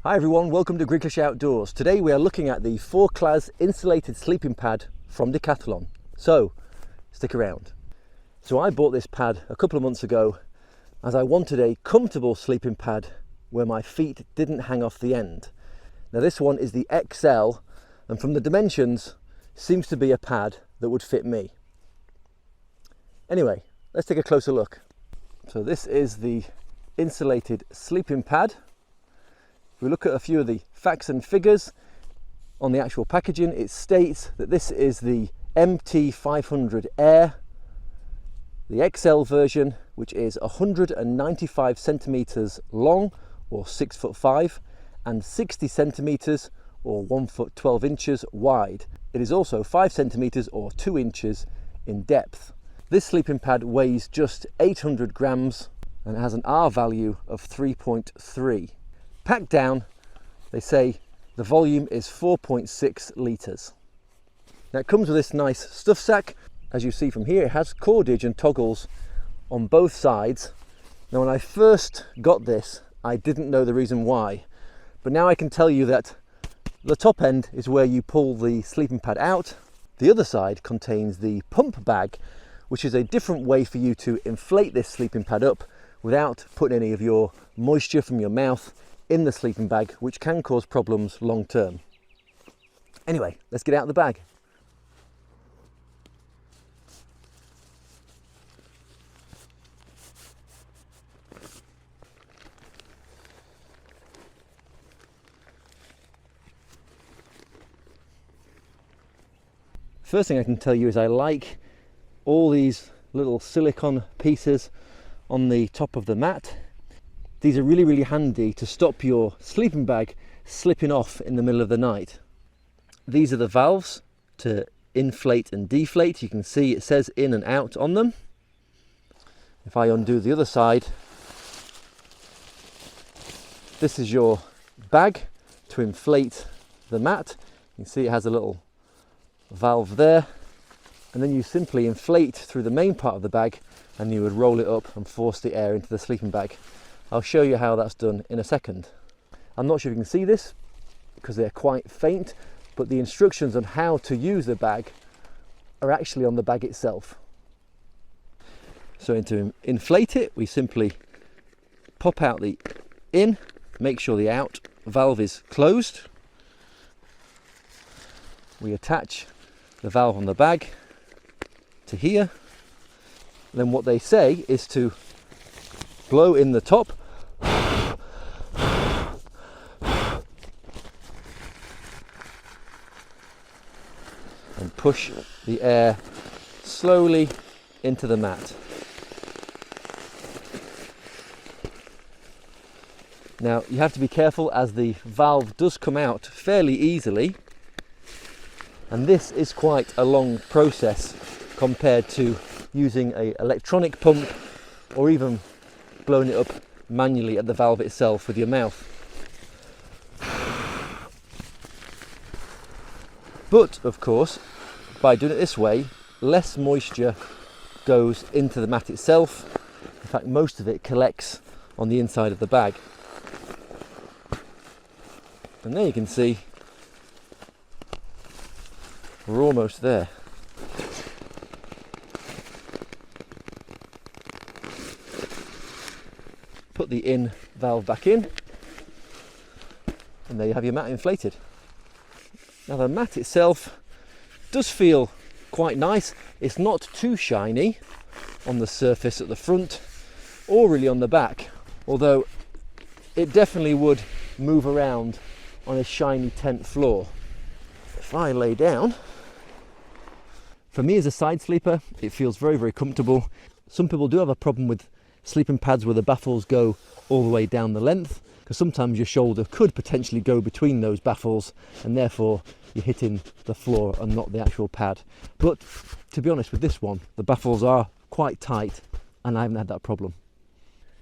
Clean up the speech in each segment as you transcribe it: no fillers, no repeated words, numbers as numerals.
Hi everyone, welcome to Griglish Outdoors. Today we are looking at the Forclaz insulated sleeping pad from Decathlon. So, stick around. So I bought this pad a couple of months ago as I wanted a comfortable sleeping pad where my feet didn't hang off the end. Now this one is the XL, and from the dimensions seems to be a pad that would fit me. Anyway, let's take a closer look. So this is the insulated sleeping pad. If we look at a few of the facts and figures on the actual packaging, it states that this is the MT500 Air, the XL version, which is 195 centimeters long or 6'5" and 60 centimeters or 1 foot 12 inches wide. It is also 5 centimeters or 2 inches in depth. This sleeping pad weighs just 800 grams and has an R value of 3.3. Packed down, they say the volume is 4.6 litres. Now it comes with this nice stuff sack. As you see from here, it has cordage and toggles on both sides. Now when I first got this, I didn't know the reason why, but now I can tell you that the top end is where you pull the sleeping pad out. The other side contains the pump bag, which is a different way for you to inflate this sleeping pad up without putting any of your moisture from your mouth in the sleeping bag, which can cause problems long term. Anyway, let's get out the bag. First thing I can tell you is I like all these little silicone pieces on the top of the mat. These are really handy to stop your sleeping bag slipping off in the middle of the night. These are the valves to inflate and deflate. You can see it says in and out on them. If I undo the other side, this is your bag to inflate the mat. You can see it has a little valve there, and then you simply inflate through the main part of the bag and you would roll it up and force the air into the sleeping bag. I'll show you how that's done in a second. I'm not sure if you can see this because they're quite faint, but the instructions on how to use the bag are actually on the bag itself. So to inflate it, we simply pop out the in, make sure the out valve is closed. We attach the valve on the bag to here. Then what they say is to blow in the top and push the air slowly into the mat. Now you have to be careful as the valve does come out fairly easily, and this is quite a long process compared to using an electronic pump or even blowing it up manually at the valve itself with your mouth. But of course, by doing it this way, less moisture goes into the mat itself. In fact, most of it collects on the inside of the bag. And there you can see we're almost there. Put the in valve back in, and there you have your mat inflated. Now the mat itself does feel quite nice. It's not too shiny on the surface at the front or really on the back, although it definitely would move around on a shiny tent floor. If I lay down, for me as a side sleeper, it feels very comfortable. Some people do have a problem with sleeping pads where the baffles go all the way down the length, because sometimes your shoulder could potentially go between those baffles and therefore you're hitting the floor and not the actual pad. But to be honest with this one, the baffles are quite tight and I haven't had that problem.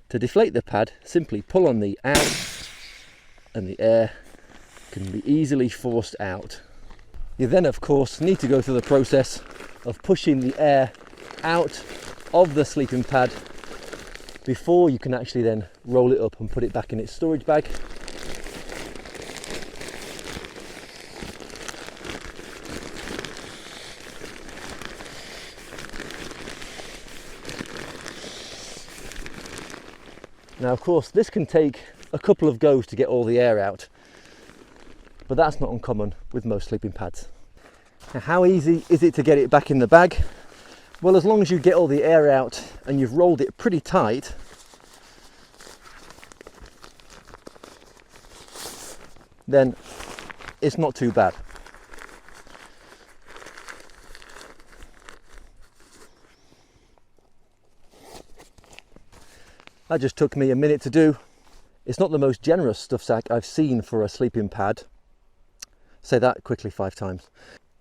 To deflate the pad, simply pull on the out and the air can be easily forced out. You then of course need to go through the process of pushing the air out of the sleeping pad before you can actually then roll it up and put it back in its storage bag. Now of course this can take a couple of goes to get all the air out, but that's not uncommon with most sleeping pads. Now how easy is it to get it back in the bag? Well, as long as you get all the air out and you've rolled it pretty tight, then it's not too bad. That just took me a minute to do. It's not the most generous stuff sack I've seen for a sleeping pad. Say that quickly 5 times.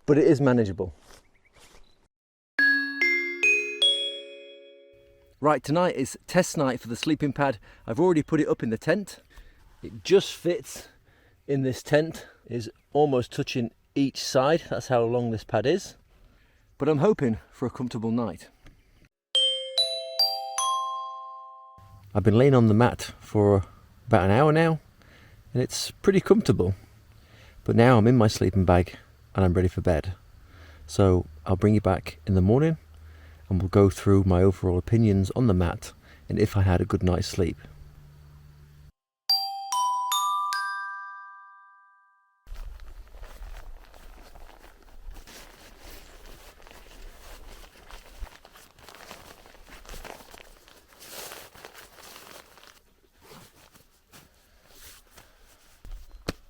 But it is manageable. Right, tonight is test night for the sleeping pad. I've already put it up in the tent. It just fits in this tent, is almost touching each side. That's how long this pad is. But I'm hoping for a comfortable night. I've been laying on the mat for about an hour now, and it's pretty comfortable. But now I'm in my sleeping bag and I'm ready for bed. So I'll bring you back in the morning and we'll go through my overall opinions on the mat and if I had a good night's sleep.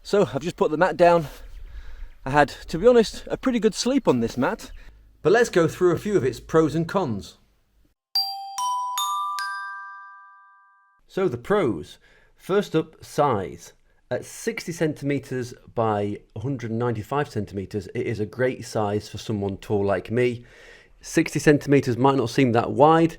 So I've just put the mat down. I had, to be honest, a pretty good sleep on this mat. But let's go through a few of its pros and cons. So the pros. First up, size. At 60 centimeters by 195 centimeters, it is a great size for someone tall like me. 60 centimeters might not seem that wide,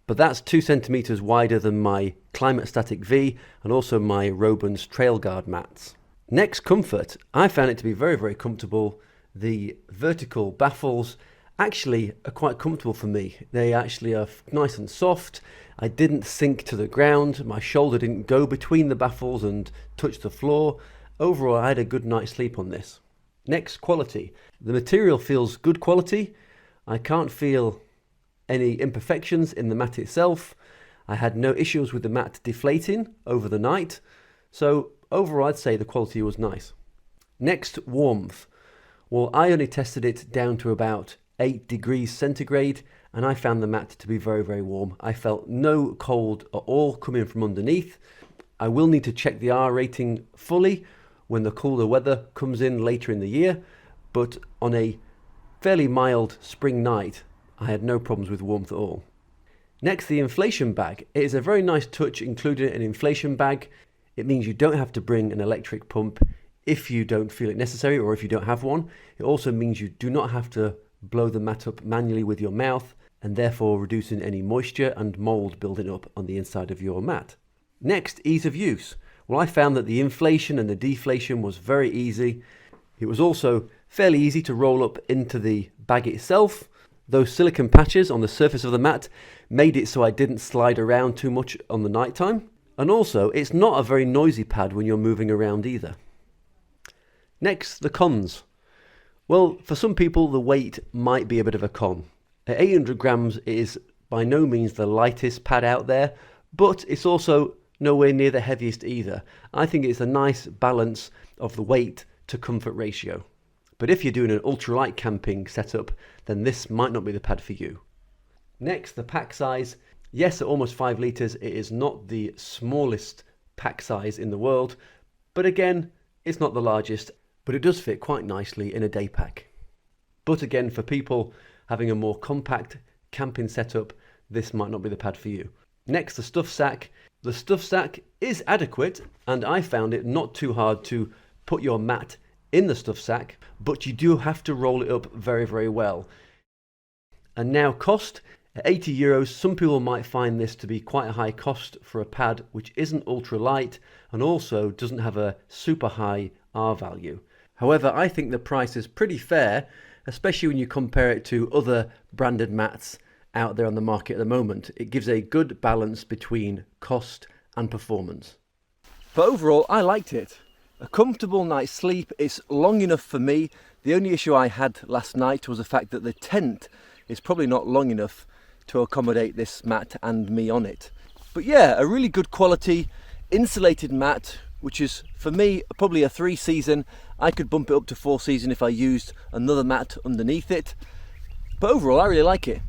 but that's 2 centimeters wider than my Climate Static V and also my Robans Trail Guard mats. Next, comfort. I found it to be very, very comfortable. The vertical baffles actually are quite comfortable for me. They actually are nice and soft. I didn't sink to the ground. My shoulder didn't go between the baffles and touch the floor. Overall, I had a good night's sleep on this. Next, quality. The material feels good quality. I can't feel any imperfections in the mat itself. I had no issues with the mat deflating over the night. So overall, I'd say the quality was nice. Next, warmth. Well, I only tested it down to about 8 degrees centigrade, and I found the mat to be very, very warm. I felt no cold at all coming from underneath. I will need to check the R rating fully when the cooler weather comes in later in the year, but on a fairly mild spring night, I had no problems with warmth at all. Next, the inflation bag. It is a very nice touch including an inflation bag. It means you don't have to bring an electric pump if you don't feel it necessary or if you don't have one. It also means you do not have to blow the mat up manually with your mouth and therefore reducing any moisture and mold building up on the inside of your mat. Next, ease of use. Well, I found that the inflation and the deflation was very easy. It was also fairly easy to roll up into the bag itself. Those silicone patches on the surface of the mat made it so I didn't slide around too much on the night time. And also, it's not a very noisy pad when you're moving around either. Next, the cons. Well, for some people, the weight might be a bit of a con. At 800 grams, it is by no means the lightest pad out there, but it's also nowhere near the heaviest either. I think it's a nice balance of the weight to comfort ratio. But if you're doing an ultralight camping setup, then this might not be the pad for you. Next, the pack size. Yes, at almost 5 litres, it is not the smallest pack size in the world, but again, it's not the largest, but it does fit quite nicely in a day pack. But again, for people having a more compact camping setup, this might not be the pad for you. Next, the stuff sack. The stuff sack is adequate, and I found it not too hard to put your mat in the stuff sack, but you do have to roll it up very, very well. And now cost. At 80 euros, some people might find this to be quite a high cost for a pad which isn't ultra light and also doesn't have a super high R value. However, I think the price is pretty fair, especially when you compare it to other branded mats out there on the market at the moment. It gives a good balance between cost and performance. But overall, I liked it. A comfortable night's sleep. It's long enough for me. The only issue I had last night was the fact that the tent is probably not long enough to accommodate this mat and me on it. But yeah, a really good quality insulated mat, which is for me probably a 3 season. I could bump it up to 4 season if I used another mat underneath it. But overall, I really like it.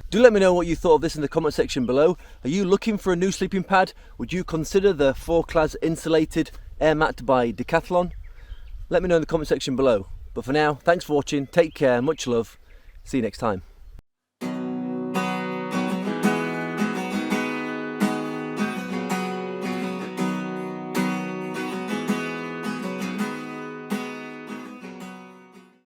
Do let me know what you thought of this in the comment section below. Are you looking for a new sleeping pad? Would you consider the Forclaz Insulated Air Mat by Decathlon? Let me know in the comment section below. But for now, thanks for watching, take care, much love, see you next time.